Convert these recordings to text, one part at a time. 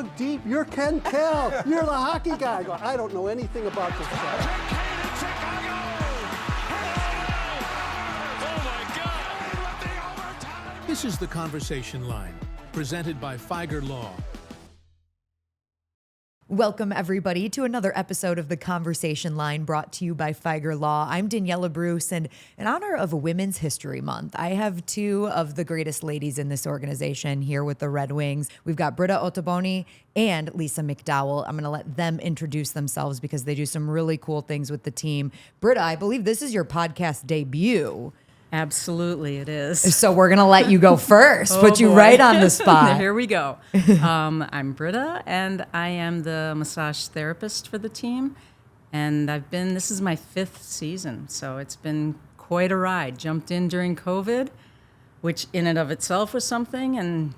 dug deep. You're Ken Kell. You're the hockey guy. I go, I don't know anything about this stuff. This is The Conversation Line, presented by Fieger Law. Welcome, everybody, to another episode of The Conversation Line, brought to you by Fieger Law. I'm Daniella Bruce, and in honor of Women's History Month, I have two of the greatest ladies in this organization here with the Red Wings. We've got Britta Ottoboni and Lisa McDowell. I'm going to let them introduce themselves because they do some really cool things with the team. Britta, I believe this is your podcast debut. Absolutely, it is. So we're going to let you go first, put you right on the spot. Here we go. I'm Britta, and I am the massage therapist for the team. And this is my 5th season, so it's been quite a ride. Jumped in during COVID, which in and of itself was something, and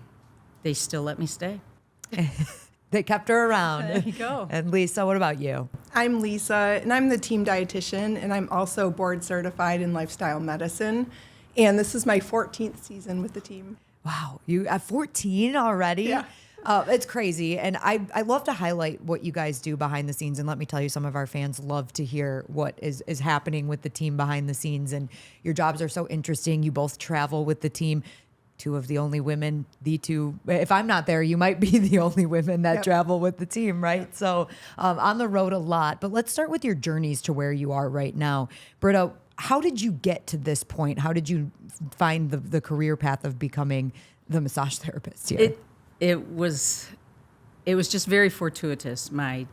they still let me stay. They kept her around. There you go. And Lisa, what about you? I'm Lisa, and I'm the team dietitian, and I'm also board certified in lifestyle medicine. And this is my 14th season with the team. Wow, you at 14 already? Yeah. It's crazy. And I love to highlight what you guys do behind the scenes. And let me tell you, some of our fans love to hear what is happening with the team behind the scenes. And your jobs are so interesting. You both travel with the team. Two of the only women, if I'm not there, you might be the only women that travel with the team, right? Yep. So on the road a lot. But let's start with your journeys to where you are right now. Britta, how did you get to this point? How did you find the career path of becoming the massage therapist here? It was just very fortuitous. My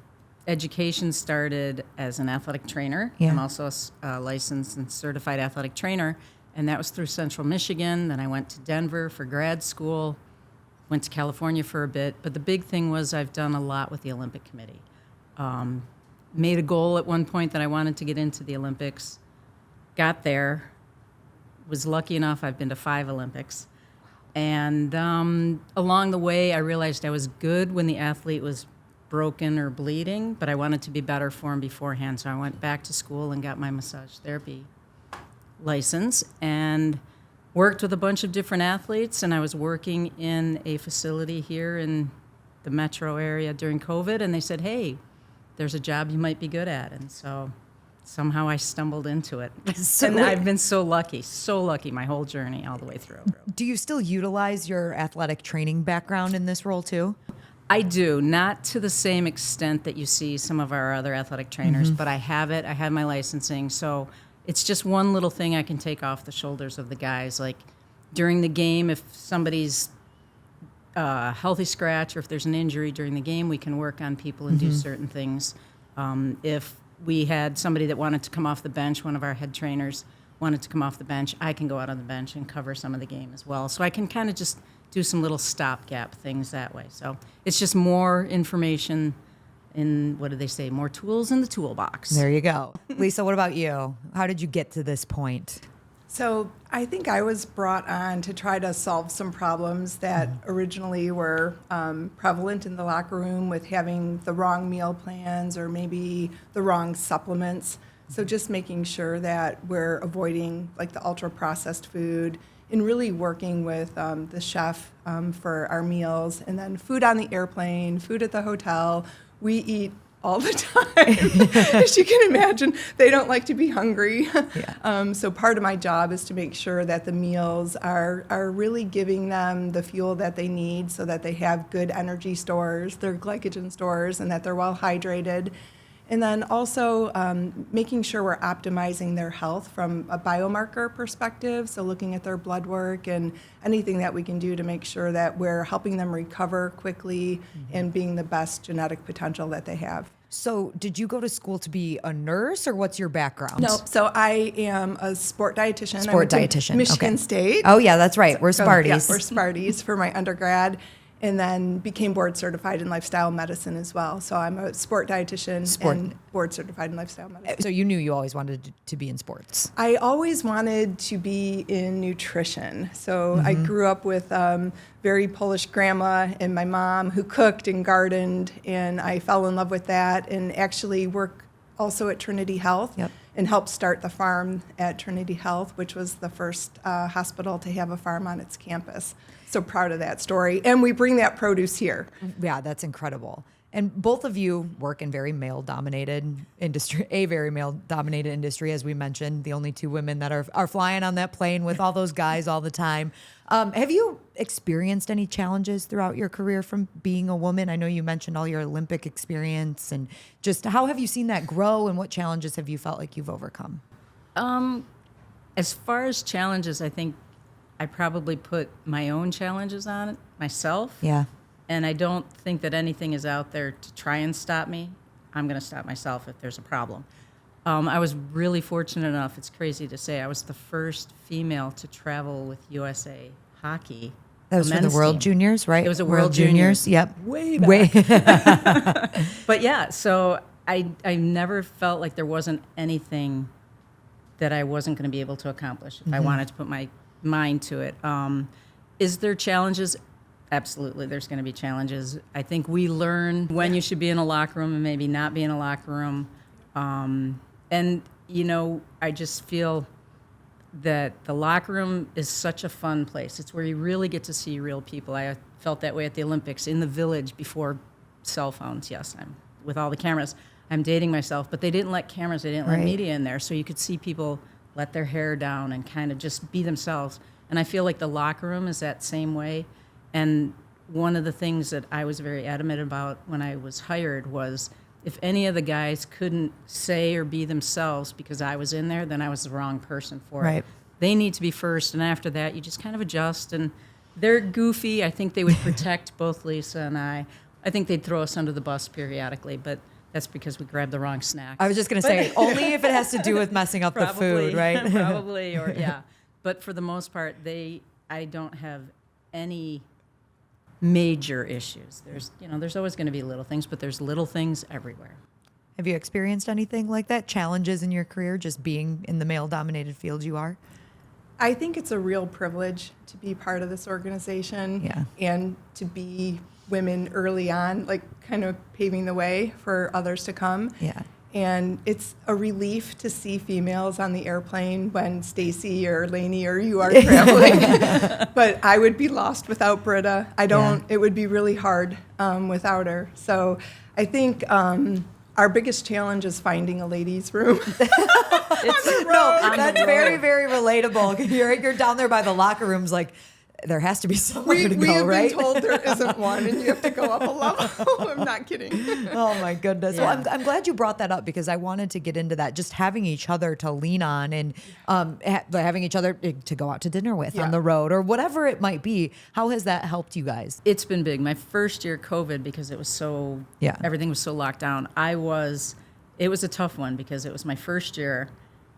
education started as an athletic trainer. Yeah. I'm also a licensed and certified athletic trainer. And that was through Central Michigan. Then I went to Denver for grad school, went to California for a bit. But the big thing was I've done a lot with the Olympic Committee. Made a goal at one point that I wanted to get into the Olympics. Got there. Was lucky enough, I've been to 5 Olympics. And along the way, I realized I was good when the athlete was broken or bleeding, but I wanted to be better for him beforehand. So I went back to school and got my massage therapy license and worked with a bunch of different athletes. And I was working in a facility here in the metro area during COVID, and they said, hey, there's a job you might be good at. And so somehow I stumbled into it. And I've been so lucky my whole journey all the way through. Do you still utilize your athletic training background in this role too? I do, not to the same extent that you see some of our other athletic trainers, but I have it. I have my licensing. So it's just one little thing I can take off the shoulders of the guys. Like during the game, if somebody's healthy scratch or if there's an injury during the game, we can work on people and do certain things. If we had somebody that wanted to come off the bench, one of our head trainers wanted to come off the bench, I can go out on the bench and cover some of the game as well. So I can kind of just do some little stopgap things that way. So it's just more information in, what do they say, more tools in the toolbox. There you go. Lisa, what about you? How did you get to this point? So I think I was brought on to try to solve some problems that originally were prevalent in the locker room with having the wrong meal plans or maybe the wrong supplements. So just making sure that we're avoiding like the ultra-processed food and really working with the chef for our meals, and then food on the airplane, food at the hotel. We eat all the time. As you can imagine, they don't like to be hungry. Yeah. So part of my job is to make sure that the meals are really giving them the fuel that they need so that they have good energy stores, their glycogen stores, and that they're well hydrated. And then also making sure we're optimizing their health from a biomarker perspective, so looking at their blood work and anything that we can do to make sure that we're helping them recover quickly and being the best genetic potential that they have. So did you go to school to be a nurse, or what's your background? No, so I am a sport dietitian. Sport dietitian, Michigan State. Oh yeah, that's right. We're Sparties. Yeah, we're Sparties for my undergrad. And then became board certified in lifestyle medicine as well. So I'm a sport dietitian and board certified in lifestyle medicine. So you knew you always wanted to be in sports. I always wanted to be in nutrition. So I grew up with very Polish grandma and my mom who cooked and gardened, and I fell in love with that and actually work also at Trinity Health, Yep. and helped start the farm at Trinity Health, which was the first hospital to have a farm on its campus. So proud of that story. And we bring that produce here. Yeah, that's incredible. And both of you work in very male-dominated industry, a very male-dominated industry, as we mentioned, the only two women that are flying on that plane with all those guys all the time. Have you experienced any challenges throughout your career from being a woman? I know you mentioned all your Olympic experience, and just how have you seen that grow, and what challenges have you felt like you've overcome? As far as challenges, I think I probably put my own challenges on it myself. Yeah. And I don't think that anything is out there to try and stop me. I'm going to stop myself if there's a problem. I was really fortunate enough, it's crazy to say, I was the first female to travel with USA Hockey. That was for the World team. Juniors, right? It was a World Juniors. Yep. Way back. But yeah, so I never felt like there wasn't anything that I wasn't going to be able to accomplish if I wanted to put my mind to it. Is there challenges? Absolutely, there's going to be challenges. I think we learn when you should be in a locker room and maybe not be in a locker room. And, you know, I just feel that the locker room is such a fun place. It's where you really get to see real people. I felt that way at the Olympics, in the village before cell phones. Yes, I'm with all the cameras. I'm dating myself, but they didn't let cameras, they didn't let Right. media in there, so you could see people let their hair down and kind of just be themselves. And I feel like the locker room is that same way. And one of the things that I was very adamant about when I was hired was if any of the guys couldn't say or be themselves because I was in there, then I was the wrong person for Right. it. They need to be first, and after that, you just kind of adjust. And they're goofy. I think they would protect both Lisa and I. I think they'd throw us under the bus periodically, but that's because we grabbed the wrong snack. I was just going to say, only if it has to do with messing up the food, right? Probably, or yeah. But for the most part, I don't have any major issues. There's always going to be little things, but there's little things everywhere. Have you experienced anything like that? Challenges in your career, just being in the male-dominated field you are? I think it's a real privilege to be part of this organization Yeah. and to be women early on, like kind of paving the way for others to come. Yeah. And it's a relief to see females on the airplane when Stacy or Lainey or you are traveling. But I would be lost without Britta. It would be really hard without her. So I think our biggest challenge is finding a ladies' room. That's very, very relatable. You're down there by the locker rooms, like, there has to be somewhere to we go, have right? been told there isn't one, and you have to go up a level. I'm not kidding. Oh my goodness. Yeah. Well, I'm glad you brought that up because I wanted to get into that. Just having each other to lean on and having each other to go out to dinner with on the road or whatever it might be. How has that helped you guys? It's been big. My first year, COVID, because it was everything was so locked down. It was a tough one because it was my first year.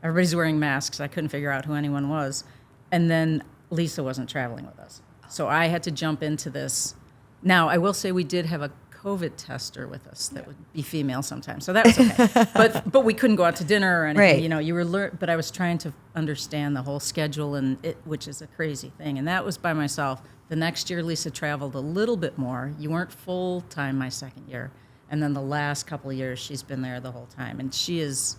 Everybody's wearing masks. I couldn't figure out who anyone was. And then Lisa wasn't traveling with us. So I had to jump into this. Now, I will say we did have a COVID tester with us that would be female sometimes. So that was okay. but we couldn't go out to dinner or anything. Right. You know, you were but I was trying to understand the whole schedule which is a crazy thing. And that was by myself. The next year Lisa traveled a little bit more. You weren't full time my second year. And then the last couple of years she's been there the whole time. And she is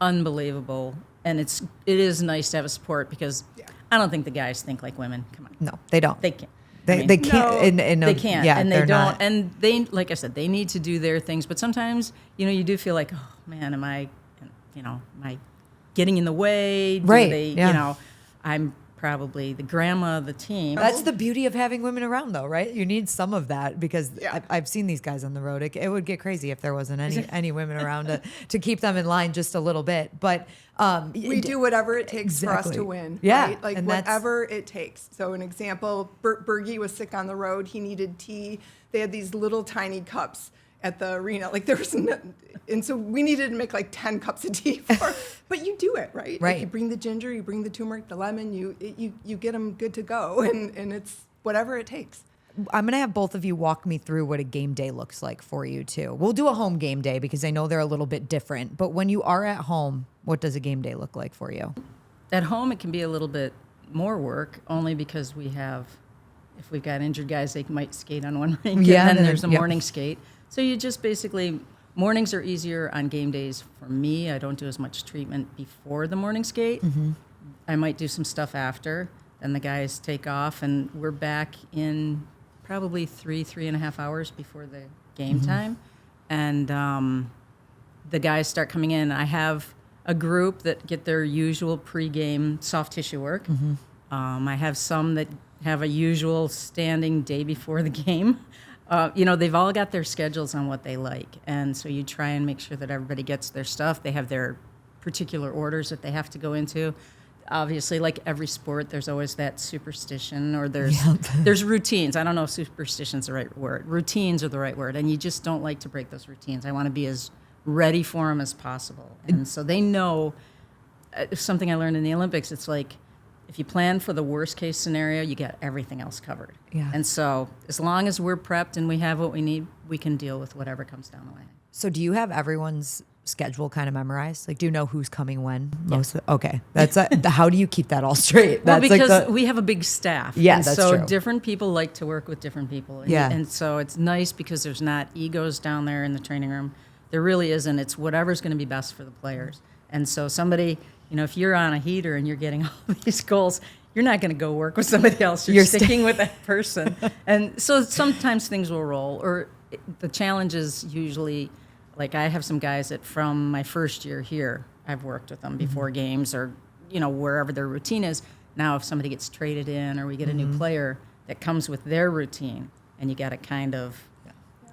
unbelievable. And it is nice to have a support because I don't think the guys think like women. Come on. No, they don't. They can't. They can't. They can't. Yeah, and they they're don't. not. And they, like I said, they need to do their things. But sometimes, you do feel like, oh man, am I getting in the way? Right, yeah. I'm probably the grandma of the team. That's the beauty of having women around, though, right? You need some of that because I've seen these guys on the road. It would get crazy if there wasn't any women around to keep them in line just a little bit. But we do whatever it takes for us Exactly. to win. Yeah, Right? Like and that's- whatever it takes. So an example, Bergie was sick on the road. He needed tea. They had these little tiny cups at the arena. Like there was and so we needed to make like 10 cups of tea but you do it, right? Right. Like you bring the ginger, you bring the turmeric, the lemon, you get them good to go, and it's whatever it takes. I'm going to have both of you walk me through what a game day looks like for you, too. We'll do a home game day because I know they're a little bit different. But when you are at home, what does a game day look like for you? At home, it can be a little bit more work, only because if we've got injured guys, they might skate on one rink, Yeah, and then and there's a then- morning skate. So you just basically mornings are easier on game days for me. I don't do as much treatment before the morning skate. I might do some stuff after. Then the guys take off, and we're back in probably 3.5 hours before the game time. And the guys start coming in. I have a group that get their usual pregame soft tissue work. I have some that have a usual standing day before the game. They've all got their schedules on what they like. And so you try and make sure that everybody gets their stuff. They have their particular orders that they have to go into. Obviously, like every sport, there's always that superstition, or there's routines. I don't know if superstition's the right word. Routines are the right word, and you just don't like to break those routines. I want to be as ready for them as possible. And so they know, something I learned in the Olympics, it's like, if you plan for the worst case scenario, you get everything else covered. Yeah. And so as long as we're prepped and we have what we need, we can deal with whatever comes down the way. So do you have everyone's schedule kind of memorized? Like, do you know who's coming when? Okay. That's how do you keep that all straight? Well, That's because we have a big staff. Yeah, and that's so true. different people like to work with different people. And, Yeah. and so it's nice because there's not egos down there in the training room. There really isn't. It's whatever's going to be best for the players. And so somebody, if you're on a heater and you're getting all these goals, you're not going to go work with somebody else. You're sticking with that person. And so sometimes things will roll, or the challenge is usually, like I have some guys that from my first year here, I've worked with them before games, or, wherever their routine is. Now, if somebody gets traded in, or we get a new player that comes with their routine, and you got to kind of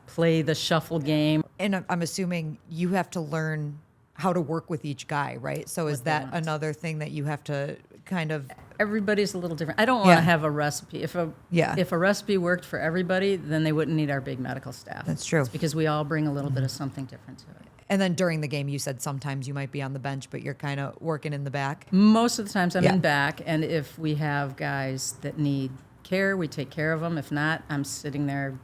play the shuffle game. And I'm assuming you have to learn how to work with each guy, right? So is that another thing that you have to kind of... Everybody's a little different. I don't want to have a recipe. If a Yeah. recipe worked for everybody, then they wouldn't need our big medical staff. That's true. It's because we all bring a little bit of something different to it. And then during the game, you said sometimes you might be on the bench, but you're kind of working in the back. Most of the times I'm Yeah. in back, and if we have guys that need care, we take care of them. If not, I'm sitting there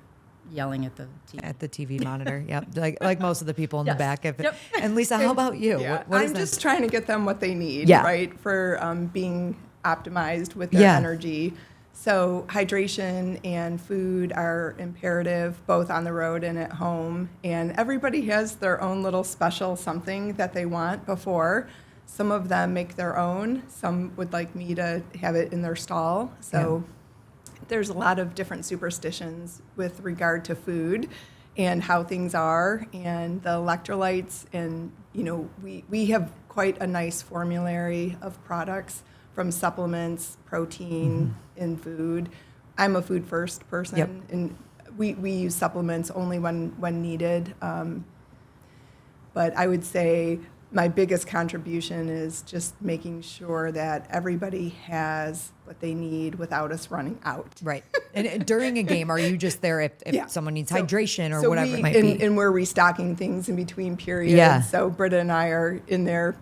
yelling at the TV. At the TV monitor, yep. Like most of the people in the Yes. back. Yep. And Lisa, how about you? Yeah, What is I'm that? just trying to get them what they need, Yeah. right, for being optimized with their Yeah. energy. So hydration and food are imperative, both on the road and at home. And everybody has their own little special something that they want before. Some of them make their own. Some would like me to have it in their stall. So there's a lot of different superstitions with regard to food and how things are, and the electrolytes. And, we have quite a nice formulary of products, from supplements, protein, and food. I'm a food first person, Yep. and we use supplements only when needed. But I would say my biggest contribution is just making sure that everybody has what they need without us running out. Right. And during a game, are you just there if Yeah. someone needs So- hydration or so whatever we- it might and, be? and we're restocking things in between periods. Yeah. So Britta and I are in there,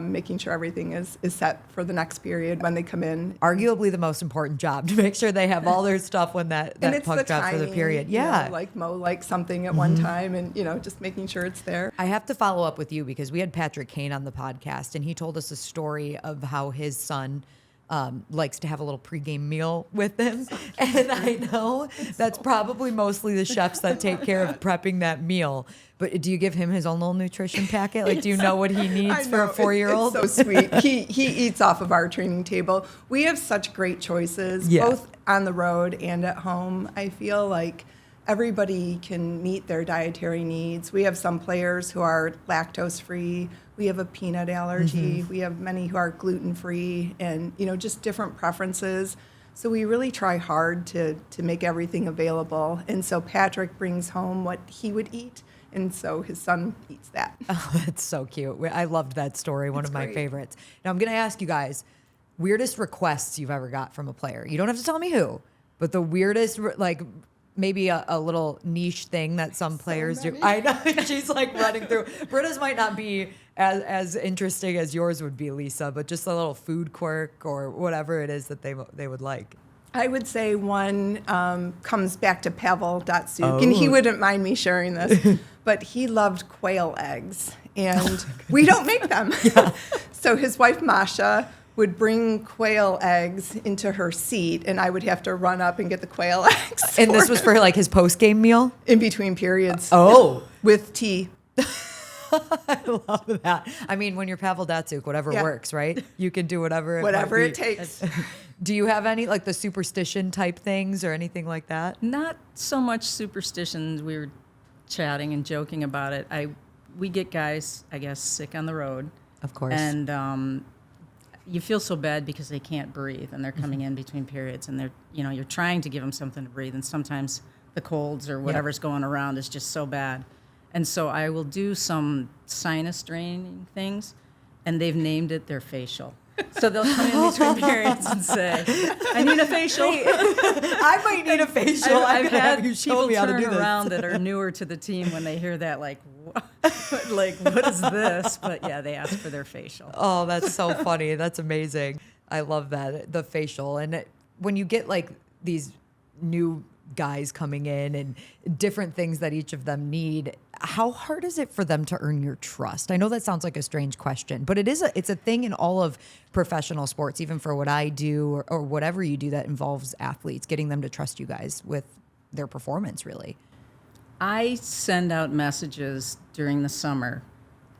making sure everything is set for the next period when they come in. Arguably the most important job, to make sure they have all their stuff when And that it's puck the drops for the timing, period. you know, Yeah. like Mo liked something at one time, and just making sure it's there. I have to follow up with you because we had Patrick Kane on the podcast, and he told us a story of how his son likes to have a little pregame meal with him. And I know that's probably mostly the chefs that take care of prepping that meal. But do you give him his own little nutrition packet? Like, do you know what he I needs for a know, 4-year-old? It's so sweet. He eats off of our training table. We have such great choices, Yeah. both on the road and at home. I feel like everybody can meet their dietary needs. We have some players who are lactose free. We have a peanut allergy. We have many who are gluten free, and just different preferences. So we really try hard to make everything available. And so Patrick brings home what he would eat, and so his son eats that. Oh, that's so cute. I loved that story. One It's of my great. favorites. Now I'm going to ask you guys, weirdest requests you've ever got from a player. You don't have to tell me who, but the weirdest, maybe a little niche thing that some players do. many. I know. She's like running through. Britta's might not be as interesting as yours would be, Lisa, but just a little food quirk or whatever it is that they would like. I would say one comes back to Pavel Datsuk, and he Oh. wouldn't mind me sharing this, but he loved quail eggs, and we don't make them. So his wife, Masha, would bring quail eggs into her seat, and I would have to run up and get the quail eggs. And this was for like his post-game meal? in between periods. Oh. With tea. I love that. I mean, when you're Pavel Datsuk, whatever Yeah. works, right? You can do whatever Whatever might it be. takes. Do you have any, like the superstition type things or anything like that? Not so much superstitions. We were chatting and joking about it. We get guys, I guess, sick on the road. Of course. And you feel so bad because they can't breathe and they're coming in between periods and you're trying to give them something to breathe, and sometimes the colds or whatever's going around is just so bad. And so I will do some sinus draining things, and they've named it their facial. So they'll come in between periods and say, I need a facial. I might need a facial. I've had you show people me how to turn do this. around that are newer to the team when they hear that, like, what is this? But yeah, they ask for their facial. Oh, that's so funny. That's amazing. I love that, the facial. And when you get like these new guys coming in and different things that each of them need, how hard is it for them to earn your trust? I know that sounds like a strange question, but it's a thing in all of professional sports, even for what I do or whatever you do that involves athletes, getting them to trust you guys with their performance, really. I send out messages during the summer,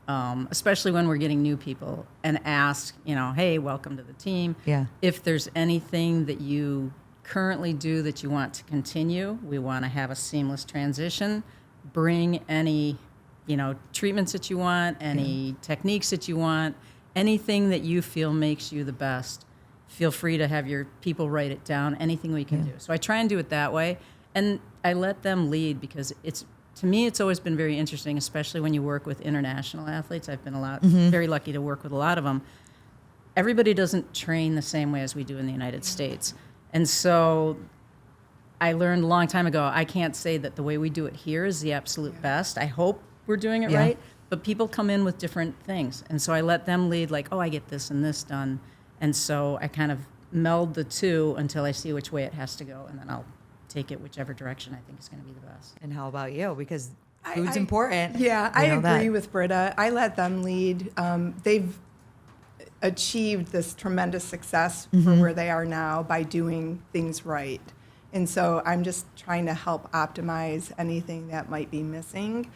especially when we're getting new people, and ask, hey, welcome to the team. Yeah. If there's anything that you currently do that you want to continue, we want to have a seamless transition. Bring any, treatments that you want, any techniques that you want, anything that you feel makes you the best. Feel free to have your people write it down, anything we can do. So I try and do it that way. And I let them lead because to me, it's always been very interesting, especially when you work with international athletes. I've been very lucky to work with a lot of them. Everybody doesn't train the same way as we do in the United States. And so I learned a long time ago, I can't say that the way we do it here is the absolute best. I hope we're doing it right. But people come in with different things. And so I let them lead, like, I get this and this done. And so I kind of meld the two until I see which way it has to go. And then I'll take it whichever direction I think is going to be the best. And how about you? Because food's important. Yeah, I You know agree that. with Britta. I let them lead. They've achieved this tremendous success for where they are now by doing things right. And so I'm just trying to help optimize anything that might be missing.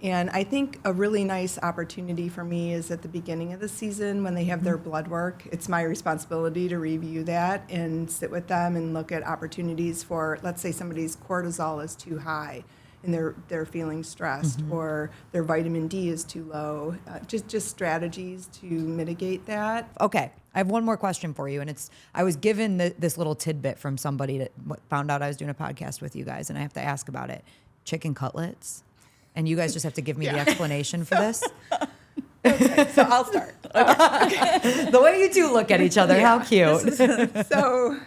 And I think a really nice opportunity for me is at the beginning of the season when they have their blood work. It's my responsibility to review that and sit with them and look at opportunities for, let's say somebody's cortisol is too high and they're feeling stressed, or their vitamin D is too low. Just strategies to mitigate that. Okay, I have one more question for you, and I was given this little tidbit from somebody that found out I was doing a podcast with you guys, and I have to ask about it. Chicken cutlets, and you guys just have to give me the explanation for this. Okay, so I'll start. The way you two look at each other, how cute. So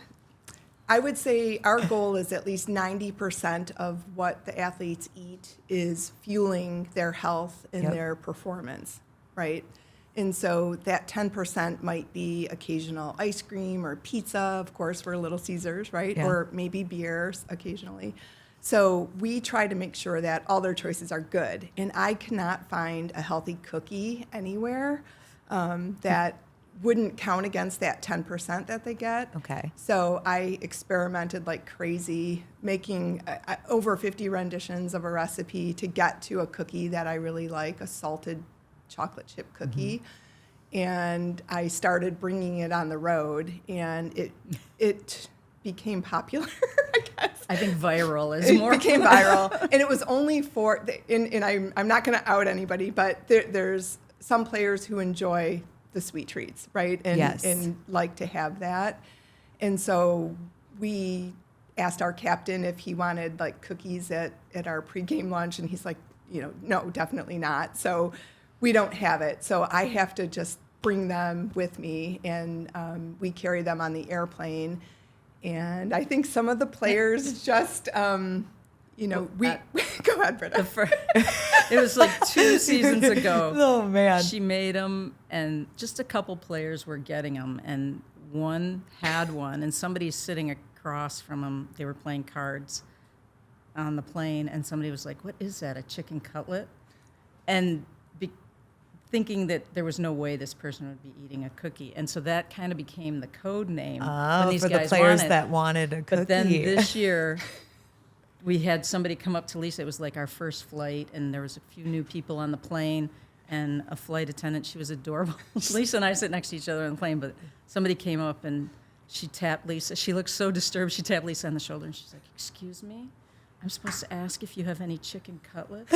I would say our goal is at least 90% of what the athletes eat is fueling their health and their performance, right? And so that 10% might be occasional ice cream or pizza. Of course, we're Little Caesars, right? Yeah. Or maybe beers occasionally. So we try to make sure that all their choices are good. And I cannot find a healthy cookie anywhere that wouldn't count against that 10% that they get. Okay. So I experimented like crazy, making over 50 renditions of a recipe to get to a cookie that I really like, a salted chocolate chip cookie. And I started bringing it on the road, and it became popular, I guess. I think viral is It more. became viral, and it was only for, and I'm not going to out anybody, but there's some players who enjoy the sweet treats, right? And, Yes. and like to have that. And so we asked our captain if he wanted like cookies at our pregame lunch, and he's like, no, definitely not. So we don't have it. So I have to just bring them with me, and we carry them on the airplane. And I think some of the players just, go ahead, Britta. It was like 2 seasons ago. Oh, man. She made them, and just a couple players were getting them, and one had one, and somebody's sitting across from them. They were playing cards on the plane, and somebody was like, "What is that? A chicken cutlet?" And thinking that there was no way this person would be eating a cookie. And so that kind of became the code name when these for guys the players wanted. that wanted a cookie. But then this year, we had somebody come up to Lisa. It was like our first flight, and there was a few new people on the plane, and a flight attendant. She was adorable. Lisa and I sit next to each other on the plane, but somebody came up and she tapped Lisa. She looked so disturbed. She tapped Lisa on the shoulder, and she's like, "Excuse me? I'm supposed to ask if you have any chicken cutlets?"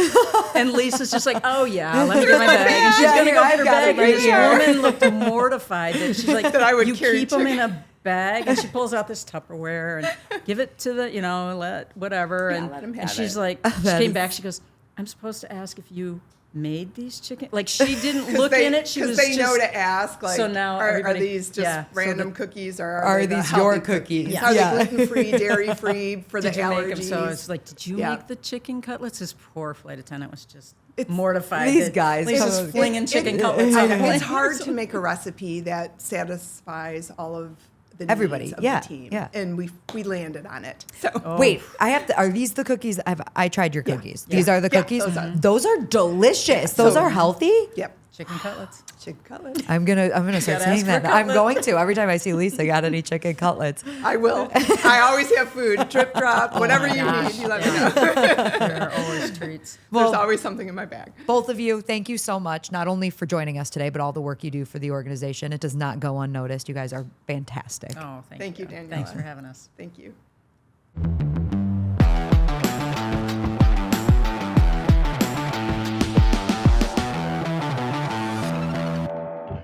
And Lisa's just like, "Oh, yeah, let me get my bag." And she's going to go get her bag. And this woman looked mortified that she's like, That I would "You carry keep them in a bag?" And she pulls out this Tupperware and give it to the, whatever. Yeah, and, let 'em and have she's it. like, she came back, she goes, "I'm supposed to ask if you made these chicken?" Like, she didn't look in it. She was Because they know just- to ask, like, So now are everybody- these just yeah, so random the- cookies, or Are they the these healthy your cookies? Are Yeah. they gluten-free, dairy-free for the Did you allergies? make them? So it's like, did you Yeah. make the chicken cutlets? This poor flight attendant was just It's- mortified. these that guys Lisa's come- flinging chicken cutlets I on the know. plane. It's hard to make a recipe that satisfies all of the Everybody, needs of yeah, the team. yeah. And we landed on it. So Wait, are these the cookies? I tried your Yeah. cookies. Yeah. These are the Yeah, cookies? those are. Those are delicious. Those So- are healthy. Yep. Chicken cutlets. Chicken cutlets. I'm gonna start gotta saying ask for that. a I'm cutlet. going to every time I see Lisa. Got any chicken cutlets? I will. I always have food, drip drop, whatever you gosh. need. You let me know. There are always treats. Well- There's always something in my bag. Both of you, thank you so much, not only for joining us today, but all the work you do for the organization. It does not go unnoticed. You guys are fantastic. Oh, Thank you, Daniella. Thanks for having us. Thank you.